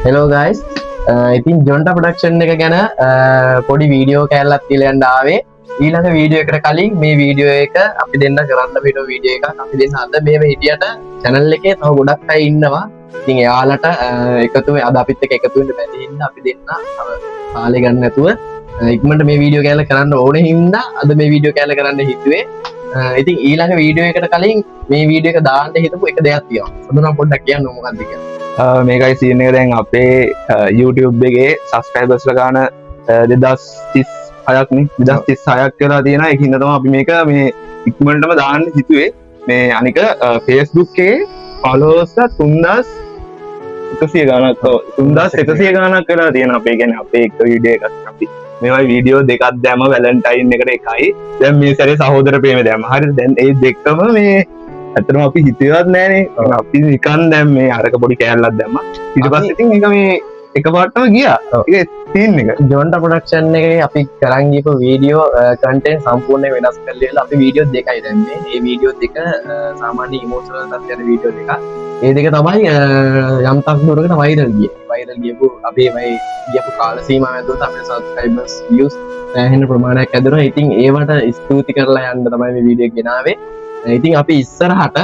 Hello guys ඉතින් ජොන්ට production එක ගැන පොඩි වීඩියෝ කෑල්ලත් තිලයන්ඩ ආවේ ඊළඟ වීඩියෝ එකට කලින් මේ වීඩියෝ එක අපි දෙන්න කරන්න පිට වීඩියෝ එක අපි දෙන්න අද මේ හිටියට චැනල් එකේ තව ගොඩක් අය ඉන්නවා ඉතින් එයාලට එකතු අද අපිත් එක එකතුවෙන්න බැඳින්න අපි දෙන්න කාලේ ගන්න නැතුව ඉක්මනට මේ වීඩියෝ කෑල්ල කරන්න ඕනේ හින්දා අද මේ වීඩියෝ කෑල්ල කරන්න හිතුවේ ඉතින් ඊළඟ වීඩියෝ එකට කලින් මේ වීඩියෝ එක දාන්න හිතපු එක දෙයක් තියෙනවා සඳහන් පොඩ්ඩක් කියන්න මොකක්ද කියලා මේකයි සීන් එක දැන් අපේ YouTube එකේ සබස්ක්‍රයිබර්ස්ලා ගාන 2036ක් නේ 2036ක් කියලා තියෙනවා ඒකින්ද තමයි අපි මේක මේ ඉක්මනටම දාන්න හිතුවේ මේ අනික Facebook එකේ followers 3100 ගානක් 3100 ගානක් කියලා තියෙනවා අපේ කියන්නේ අපේ එක වීඩියෝ එකක් අපි මේවයි වීඩියෝ දෙකක් දැම්ම වැලන්ටයින් එකට එකයි දැන් මේ සැරේ සහෝදර ප්‍රේම දැම්ම හරියට දැන් ඒ දෙකම මේ ඇත්තටම අපි හිතුවත් නෑනේ අපි නිකන් දැන් මේ අරක පොඩි කෑල්ලක් දැම්මා ඊට පස්සේ ඉතින් මේක මේ එකපාරටම ගියා ඒක සීන් එක ජොන්ට ප්‍රොඩක්ෂන් එකේ අපි කරන් ගියපු වීඩියෝ කන්ටෙන්ට් සම්පූර්ණයෙන් වෙනස් කරලා අපි වීඩියෝ දෙකයි දැම්මේ මේ වීඩියෝ දෙක සාමාන්‍ය ඉමෝෂනල් තත්ත්වයක වීඩියෝ දෙක ඒ දෙක තමයි යම් තාක් දුරකට වයිරල් ගියපු අපේ මේ ගියපු කාල සීමාව ඇතුළත අපේ සබ්ස්ක්‍රයිබර්ස් views එහෙන ප්‍රමාණයක් ඇදුණා ඉතින් ඒවට ස්තුති කරලා යන්න තමයි මේ වීඩියෝ එක ගෙනාවේ ඉතින් අපි ඉස්සරහට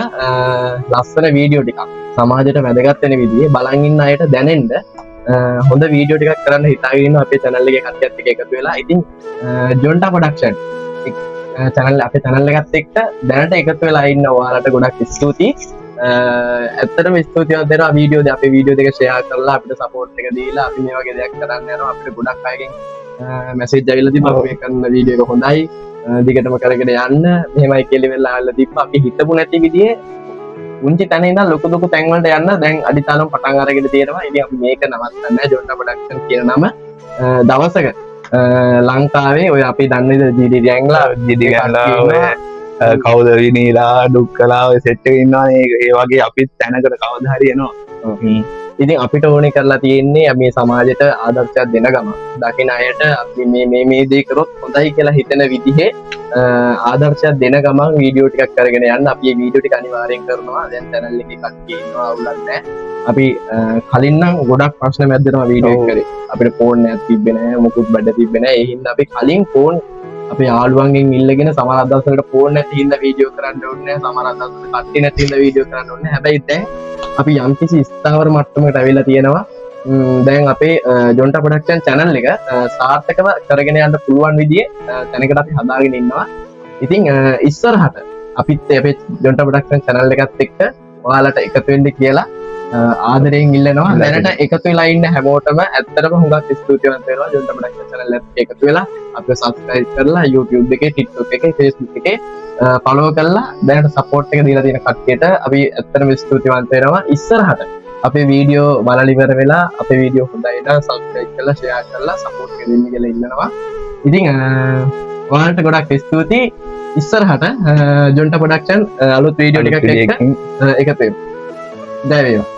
ලස්සන වීඩියෝ ටිකක් සමාජයට වැදගත් වෙන විදිහේ බලන් ඉන්න අයට දැනෙන්න හොඳ වීඩියෝ ටිකක් කරන්න හිතාගෙන ඉන්නවා අපේ channel එකේ කට්ටියත් එක්ක එකතු වෙලා. ඉතින් ජොන්ටා ප්‍රොඩක්ෂන් channel අපේ channel එකත් එක්ක දැනට එකතු වෙලා ඉන්න ඔයාලට ගොඩක් ස්තුතියි. ඇත්තටම ස්තුතියක් දෙනවා වීඩියෝ දෙක අපේ වීඩියෝ දෙක share කරලා අපිට support එක දීලා අපි මේ වගේ දෙයක් කරන්න යනවා අපිට ගොඩක් අයගෙන් message ඇවිල්ලා තිබ්බා අපි කරන වීඩියෝ එක හොඳයි. දිගටම කරගෙන යන්න මෙහෙමයි කියලා වෙලා ආල්ලා තිබ්බා අපි හිතපු නැති විදිහේ උන්චි තැන ඉඳන් ලොකු තැන් වලට යන්න දැන් අඩිතාලම පටන් අරගෙන තියෙනවා ඉතින් අපි මේක නවත්තන්නේ නැහැ ජොන්ටා ප්‍රොඩක්ෂන් කියන නම දවසක ලංකාවේ ඔය අපි දන්නේ ජීඩි ගෑන්ග්ලා ඔය කවුද විනීලා ඩුක්කලා ඔය සෙට් එකේ ඉන්නවනේ ඒ වගේ අපිත් තැනකට කවදා හරි එනවා ඉතින් අපිට ඕනේ කරලා තියෙන්නේ මේ සමාජයට ආදර්ශයක් දෙන ගම. දකින අයට අපි මේ දේ කරොත් හොඳයි කියලා හිතන විදිහේ ආදර්ශයක් දෙන ගමන් වීඩියෝ ටිකක් කරගෙන යන්න අපි මේ වීඩියෝ ටික අනිවාර්යෙන් කරනවා. දැන් channel එකේ කට්ටිය ඉන්නවා අවුලක් නැහැ. අපි කලින් නම් ගොඩක් ප්‍රශ්න මැද්දටම වීඩියෝ එක කරේ. අපිට ෆෝන් එකක් තිබ්බේ නැහැ, මොකුත් බඩ තිබ්බේ නැහැ. ඒ හින්දා අපි කලින් ෆෝන් අපේ යාළුවන්ගෙන් ඉල්ලගෙන සමහර අදහසකට ෆෝන් නැති හින්දා වීඩියෝ කරන්න ඕනේ නැහැ. සමහර අදහසකට කට්ටිය නැති හින්දා වීඩියෝ කරන්න ඕනේ නැහැ. හැබැයි දැන් අපි යම්කිසි ස්ථාවර මට්ටමකට ඇවිල්ලා තියෙනවා. දැන් අපේ ජොන්ටා ප්‍රොඩක්ෂන් channel එක සාර්ථකව කරගෙන යන්න පුළුවන් විදිහේ තැනකට අපි හදාගෙන ඉන්නවා. ඉතින් ඉස්සරහට අපිත් අපේ ජොන්ටා ප්‍රොඩක්ෂන් channel එකත් එක්ක ඔයාලට එකතු වෙන්න කියලා ආදරයෙන් ඉල්ලනවා. දැනට එකතු වෙලා ඉන්න හැමෝටම ඇත්තටම හුඟක් ස්තුතිවන්ත වෙනවා ජොන්ටා ප්‍රොඩක්ෂන් channel එකත් එකතු වෙලා අපිව subscribe කරලා YouTube එකේ TikTok එකේ Facebook එකේ follow කරලා දැනට support එක දීලා තියෙන කට්ටියට අපි ඇත්තටම ස්තුතිවන්ත වෙනවා. ඉස්සරහට අපේ වීඩියෝ බලලා ඉවර වෙලා අපේ වීඩියෝ හොඳයි නම් subscribe කරලා share කරලා support එක දෙන්න කියලා ඉල්ලනවා. ඉතින් ඔයාලට ගොඩක් ස්තුතියි. ඉස්සරහට ජොන්ටා ප්‍රොඩක්ෂන් අලුත් වීඩියෝ ටිකක් එක්ක එකතු වෙමු. දැන් වේවා.